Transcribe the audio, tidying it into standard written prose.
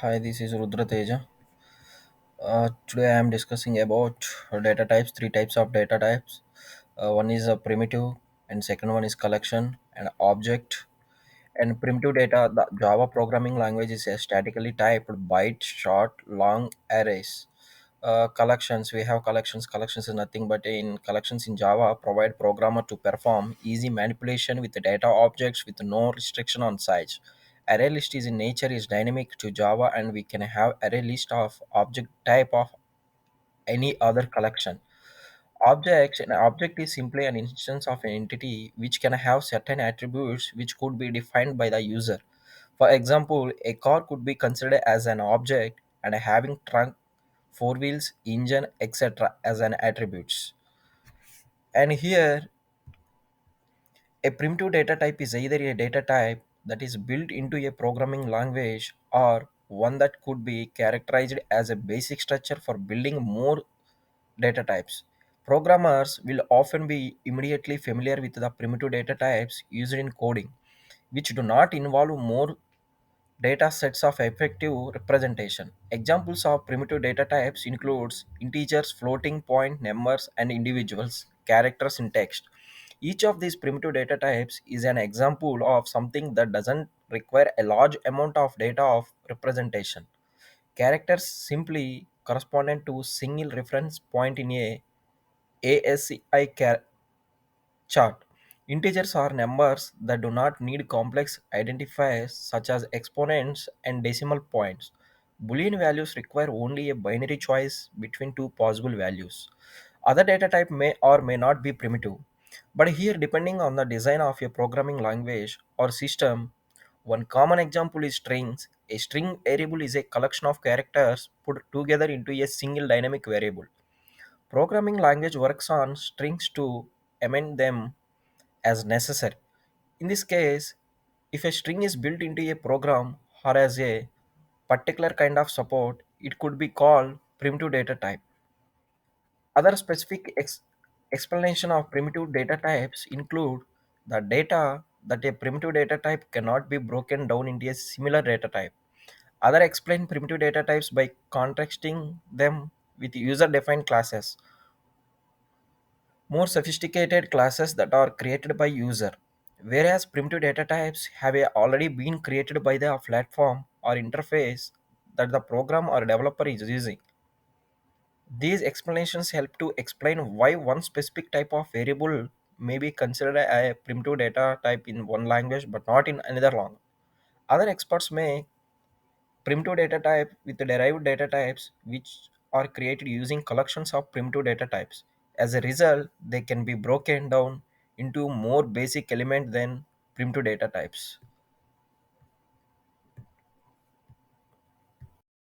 Hi, this is Rudra Teja. Today I am discussing about data types, three types of data types. One is a primitive, and second one is collection and object. And primitive data, the Java programming language is a statically typed byte, short, long arrays. Collections, we have collections. Collections is nothing but in collections in Java provide programmer to perform easy manipulation with the data objects with no restriction on size. Array list is in nature is dynamic to Java, and we can have array list of object type of any other collection. Objects, an object is simply an instance of an entity which can have certain attributes which could be defined by the user. For example, a car could be considered as an object and having trunk, four wheels, engine, etc. as an attributes. And here, a primitive data type is either a data type that is built into a programming language or one that could be characterized as a basic structure for building more data types. Programmers will often be immediately familiar with the primitive data types used in coding, which do not involve more data sets of effective representation. Examples of primitive data types includes integers, floating point numbers, and individuals, characters in text. Each of these primitive data types is an example of something that doesn't require a large amount of data of representation. Characters simply correspondent to single reference point in a ASCII chart. Integers are numbers that do not need complex identifiers such as exponents and decimal points. Boolean values require only a binary choice between two possible values. Other data type may or may not be primitive, but here depending on the design of your programming language or system, one common example is strings. A string variable is a collection of characters put together into a single dynamic variable. Programming language works on strings to amend them as necessary. In this case, if a string is built into a program or as a particular kind of support, it could be called primitive data type. Other specific explanation of primitive data types include the data that a primitive data type cannot be broken down into a similar data type. Other explain primitive data types by contrasting them with user defined classes, more sophisticated classes that are created by user, whereas primitive data types have already been created by the platform or interface that the program or developer is using. These explanations help to explain why one specific type of variable may be considered a primitive data type in one language but not in another language. Other experts may primitive data type with the derived data types which are created using collections of primitive data types. As a result, they can be broken down into more basic element than primitive data types.